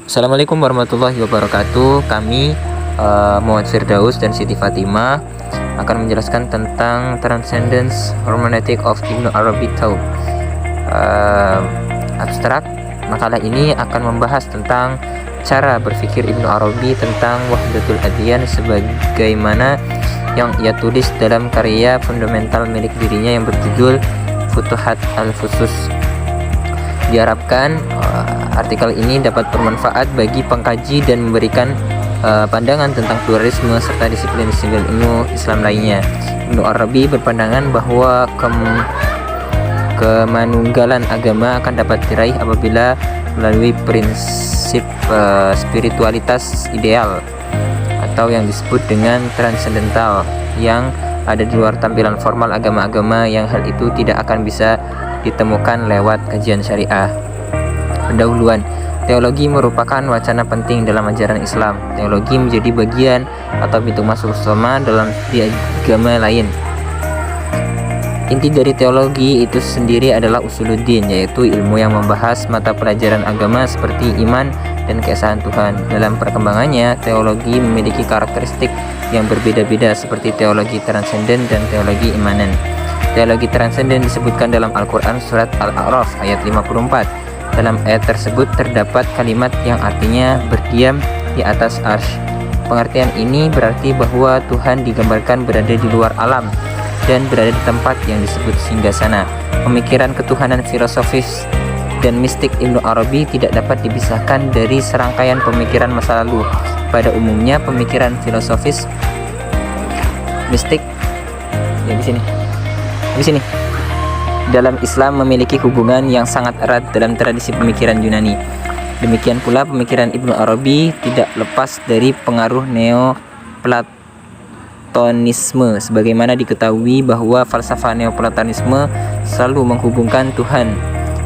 Assalamualaikum warahmatullahi wabarakatuh. Kami Muhammad Firdaus dan Siti Fatimah akan menjelaskan tentang Transcendence Hermeneutic of Ibnu Arabi Taub. Abstrak. Makalah ini akan membahas tentang cara berpikir Ibnu Arabi tentang Wahdatul Adyan sebagaimana yang ia tulis dalam karya fundamental milik dirinya yang berjudul Futuhat al-Fusus. Diharapkan artikel ini dapat bermanfaat bagi pengkaji dan memberikan pandangan tentang pluralisme serta disiplin-disiplin ilmu Islam lainnya. Ibnu Arabi berpandangan bahwa kemanunggalan agama akan dapat diraih apabila melalui prinsip spiritualitas ideal atau yang disebut dengan transendental yang ada di luar tampilan formal agama-agama, yang hal itu tidak akan bisa ditemukan lewat kajian syariah. Pendahuluan. Teologi merupakan wacana penting dalam ajaran Islam. Teologi menjadi bagian atau pintu masuk utama dalam agama lain. Inti dari teologi itu sendiri adalah usuluddin, yaitu ilmu yang membahas mata pelajaran agama seperti iman dan keesaan Tuhan. Dalam perkembangannya, teologi memiliki karakteristik yang berbeda-beda seperti teologi transenden dan teologi imanen. Teologi transenden disebutkan dalam Al-Quran surat Al-A'raf ayat 54. Dalam ayat tersebut terdapat kalimat yang artinya berdiam di atas arsy. Pengertian ini berarti bahwa Tuhan digambarkan berada di luar alam dan berada di tempat yang disebut singgasana. Pemikiran ketuhanan filosofis dan mistik Ibnu Arabi tidak dapat dipisahkan dari serangkaian pemikiran masa lalu. Pada umumnya pemikiran filosofis mistik di sini dalam Islam memiliki hubungan yang sangat erat dalam tradisi pemikiran Yunani. Demikian pula pemikiran Ibnu Arabi tidak lepas dari pengaruh Neoplatonisme, sebagaimana diketahui bahwa falsafah Neoplatonisme selalu menghubungkan Tuhan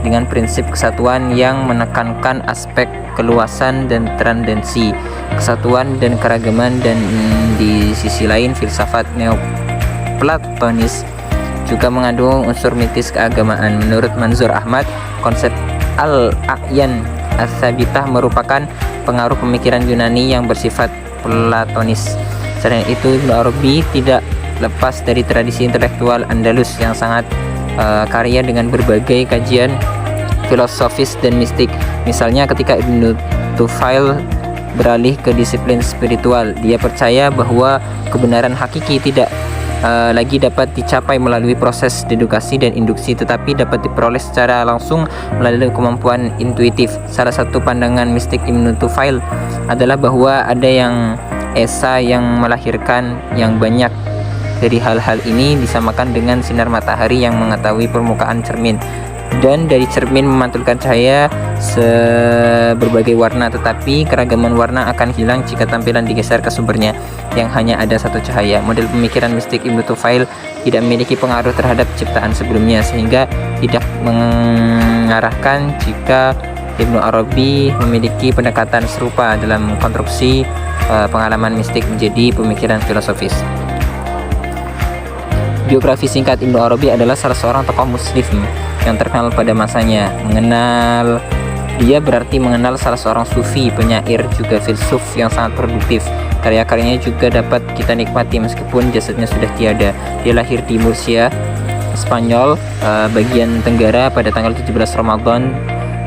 dengan prinsip kesatuan yang menekankan aspek keluasan dan transendensi, kesatuan dan keragaman. Dan di sisi lain filsafat Neoplatonis juga mengandung unsur mitis keagamaan. Menurut Manzur Ahmad, konsep al-a'yan ats-tsabitah merupakan pengaruh pemikiran Yunani yang bersifat platonis. Selain itu, Ibnu Arabi tidak lepas dari tradisi intelektual Andalus yang sangat kaya dengan berbagai kajian filosofis dan mistik. Misalnya ketika Ibnu Tufail beralih ke disiplin spiritual, dia percaya bahwa kebenaran hakiki tidak lagi dapat dicapai melalui proses dedukasi dan induksi, tetapi dapat diperoleh secara langsung melalui kemampuan intuitif. Salah satu pandangan mistik Ibnu Tufail adalah bahwa ada yang esa yang melahirkan yang banyak. Dari hal-hal ini disamakan dengan sinar matahari yang mengetahui permukaan cermin, dan dari cermin memantulkan cahaya berbagai warna, tetapi keragaman warna akan hilang jika tampilan digeser ke sumbernya yang hanya ada satu cahaya. Model pemikiran mistik Ibnu Tufail tidak memiliki pengaruh terhadap ciptaan sebelumnya, sehingga tidak mengarahkan jika Ibnu Arabi memiliki pendekatan serupa dalam konstruksi pengalaman mistik menjadi pemikiran filosofis. Biografi singkat Ibnu Arabi adalah salah seorang tokoh muslim yang terkenal pada masanya. Dia berarti mengenal salah seorang sufi, penyair, juga filsuf yang sangat produktif. Karya-karyanya juga dapat kita nikmati meskipun jasadnya sudah tiada. Dia lahir di Murcia, Spanyol, bagian tenggara pada tanggal 17 Ramadan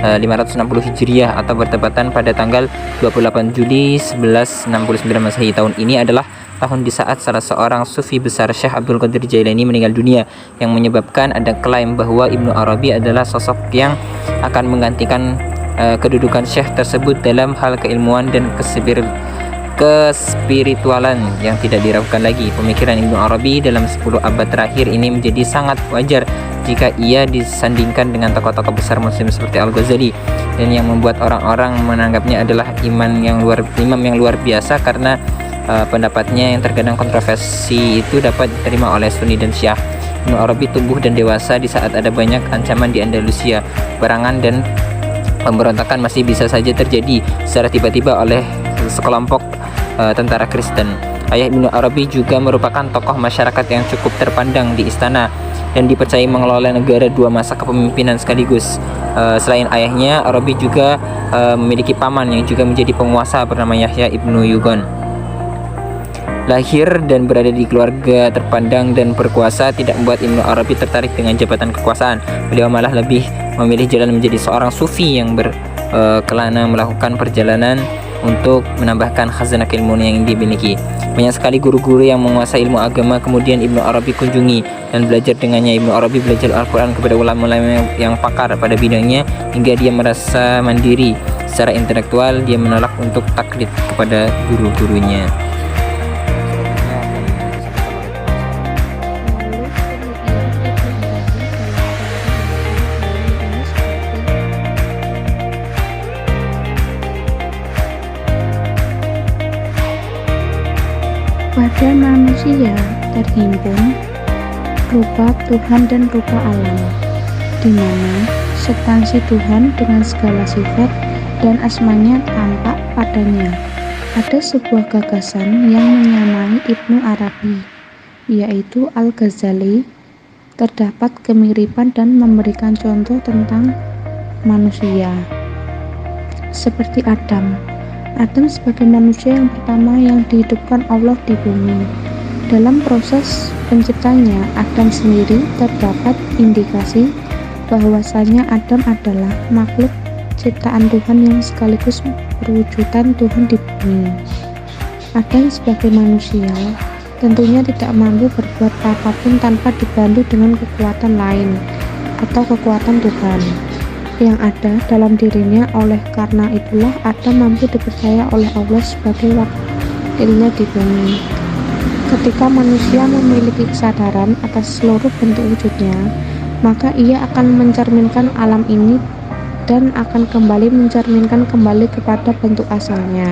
560 Hijriah atau bertepatan pada tanggal 28 Juli 1169 Masehi. Tahun ini adalah tahun di saat salah seorang sufi besar, Syekh Abdul Qadir Jailani, meninggal dunia, yang menyebabkan ada klaim bahwa Ibnu Arabi adalah sosok yang akan menggantikan kedudukan Syekh tersebut dalam hal keilmuan dan kespiritualan yang tidak diragukan lagi. Pemikiran Ibnu Arabi dalam 10 abad terakhir ini menjadi sangat wajar jika ia disandingkan dengan tokoh-tokoh besar muslim seperti Al-Ghazali, dan yang membuat orang-orang menganggapnya adalah imam yang luar biasa karena pendapatnya yang terkadang kontroversi itu dapat diterima oleh Sunni dan Syiah. Ibnu Arabi tumbuh dan dewasa di saat ada banyak ancaman di Andalusia. Perangan dan pemberontakan masih bisa saja terjadi secara tiba-tiba oleh sekelompok tentara Kristen. Ayah Ibnu Arabi juga merupakan tokoh masyarakat yang cukup terpandang di istana dan dipercayai mengelola negara 2 masa kepemimpinan sekaligus. Selain ayahnya, Arabi juga memiliki paman yang juga menjadi penguasa bernama Yahya ibnu Yugon. Lahir dan berada di keluarga terpandang dan berkuasa tidak membuat Ibnu Arabi tertarik dengan jabatan kekuasaan. Beliau malah lebih memilih jalan menjadi seorang sufi yang berkelana melakukan perjalanan untuk menambahkan khazanah keilmuan yang dimiliki. Banyak sekali guru-guru yang menguasai ilmu agama kemudian Ibnu Arabi kunjungi dan belajar dengannya. Ibnu Arabi belajar Al-Quran kepada ulama-ulama yang pakar pada bidangnya hingga dia merasa mandiri. Secara intelektual dia menolak untuk taklid kepada guru-gurunya. Pada manusia terhimpun rupa Tuhan dan rupa alam, di mana substansi Tuhan dengan segala sifat dan asmanya tampak padanya. Ada sebuah gagasan yang menyamai Ibnu Arabi, yaitu Al-Ghazali. Terdapat kemiripan dan memberikan contoh tentang manusia, seperti Adam. Adam sebagai manusia yang pertama yang dihidupkan Allah di bumi. Dalam proses penciptanya, Adam sendiri terdapat indikasi bahwasanya Adam adalah makhluk ciptaan Tuhan yang sekaligus perwujudan Tuhan di bumi. Adam sebagai manusia tentunya tidak mampu berbuat apapun tanpa dibantu dengan kekuatan lain atau kekuatan Tuhan yang ada dalam dirinya. Oleh karena itulah Adam mampu dipercaya oleh Allah sebagai wakilnya di bumi. Ketika manusia memiliki kesadaran atas seluruh bentuk wujudnya, maka ia akan mencerminkan alam ini dan akan kembali mencerminkan kembali kepada bentuk asalnya.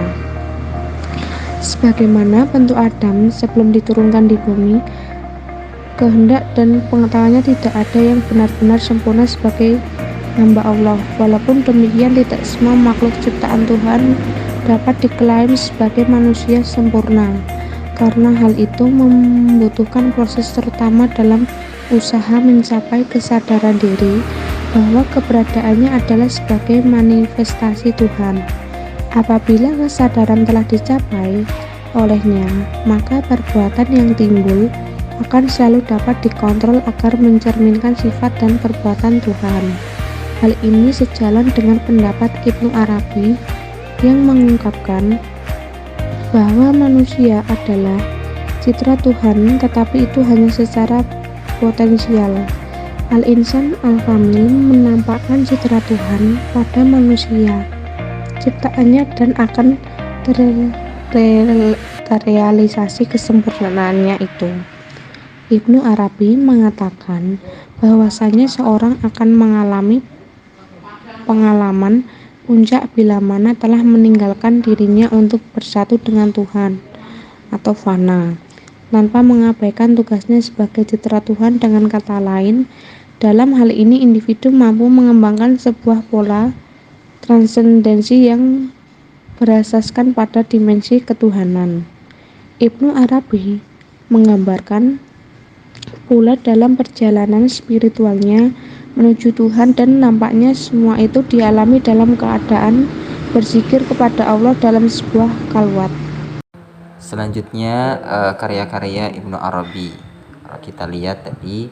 Sebagaimana bentuk Adam sebelum diturunkan di bumi, kehendak dan pengetahuannya tidak ada yang benar-benar sempurna sebagai hamba Allah. Walaupun demikian, tidak semua makhluk ciptaan Tuhan dapat diklaim sebagai manusia sempurna, karena hal itu membutuhkan proses terutama dalam usaha mencapai kesadaran diri bahwa keberadaannya adalah sebagai manifestasi Tuhan. Apabila kesadaran telah dicapai olehnya, maka perbuatan yang timbul akan selalu dapat dikontrol agar mencerminkan sifat dan perbuatan Tuhan. Hal ini sejalan dengan pendapat Ibnu Arabi yang mengungkapkan bahwa manusia adalah citra Tuhan, tetapi itu hanya secara potensial. Al-Insan Al-Kamil menampakkan citra Tuhan pada manusia ciptaannya dan akan terrealisasi kesempurnaannya itu. Ibnu Arabi mengatakan bahwasanya seorang akan mengalami pengalaman puncak bila mana telah meninggalkan dirinya untuk bersatu dengan Tuhan atau fana, tanpa mengabaikan tugasnya sebagai citra Tuhan. Dengan kata lain, dalam hal ini individu mampu mengembangkan sebuah pola transendensi yang berasaskan pada dimensi ketuhanan. Ibnu Arabi menggambarkan pula dalam perjalanan spiritualnya menuju Tuhan, dan nampaknya semua itu dialami dalam keadaan berzikir kepada Allah dalam sebuah khalwat. Selanjutnya karya-karya Ibnu Arabi. Kita lihat tadi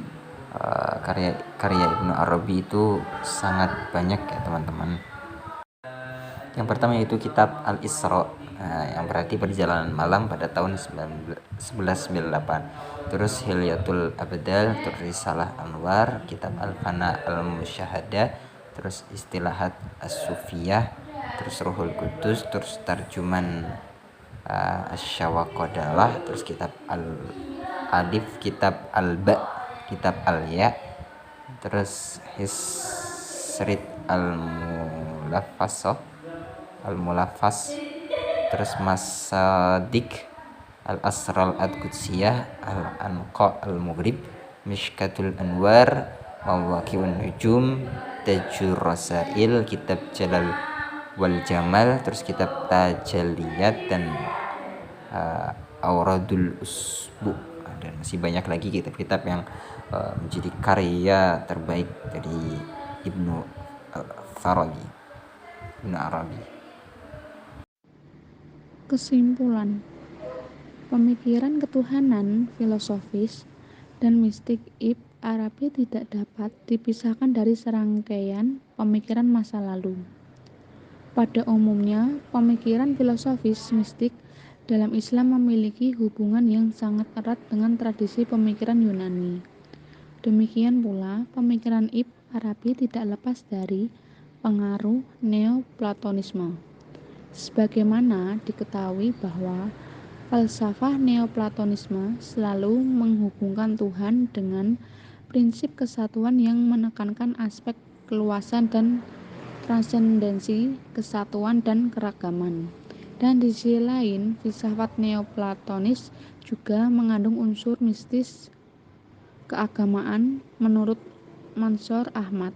karya Ibnu Arabi itu sangat banyak ya teman-teman. Yang pertama yaitu kitab Al-Isra, yang berarti perjalanan malam pada tahun 1198. Terus Hilyatul Abdal, terus Risalah Anwar, kitab Al-Fana Al-Musyahadah, terus Istilahat As-Sufiyah, terus Ruhul Qudus, terus Tarjuman Asy-Syawaqadalah, terus kitab Al-Alif, kitab Al-Ba, kitab Al-Ya, terus Hisrit Al-Mulafas, terus Masadik, Al-Asral Ad-Qudsiyah, Al-Anqa Al-Mughrib, Mishkatul Anwar, Mawaqi'un Nujum, Tajur Rasail, kitab Jalal wal Jamal, terus kitab Tajalliyat, dan Auradul Usbu, dan masih banyak lagi kitab-kitab yang menjadi karya terbaik dari Ibnu Al-Farabi, Ibnu Arabi. Kesimpulan, pemikiran ketuhanan filosofis dan mistik Ibn Arabi tidak dapat dipisahkan dari serangkaian pemikiran masa lalu. Pada umumnya, pemikiran filosofis mistik dalam Islam memiliki hubungan yang sangat erat dengan tradisi pemikiran Yunani. Demikian pula, pemikiran Ibn Arabi tidak lepas dari pengaruh Neoplatonisme. Sebagaimana diketahui bahwa falsafah Neoplatonisme selalu menghubungkan Tuhan dengan prinsip kesatuan yang menekankan aspek keluasan dan transendensi, kesatuan dan keragaman. Dan di sisi lain, filsafat Neoplatonis juga mengandung unsur mistis keagamaan menurut Mansur Ahmad.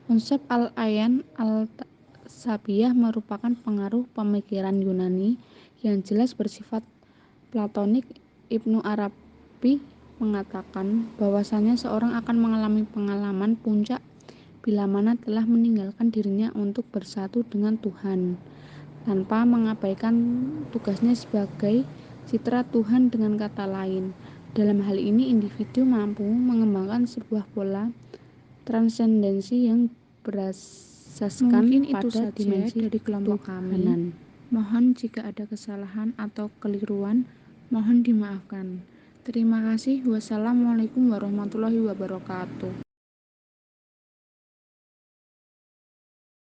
Konsep al-ayan al-sabiyah merupakan pengaruh pemikiran Yunani yang jelas bersifat platonik. Ibnu Arabi mengatakan bahwasanya seorang akan mengalami pengalaman puncak bila mana telah meninggalkan dirinya untuk bersatu dengan Tuhan, tanpa mengabaikan tugasnya sebagai citra Tuhan. Dengan kata lain, dalam hal ini individu mampu mengembangkan sebuah pola transendensi yang berasaskan pada dimensi dari kelompok kami. Mohon jika ada kesalahan atau keliruan, mohon dimaafkan. Terima kasih. Wassalamualaikum warahmatullahi wabarakatuh.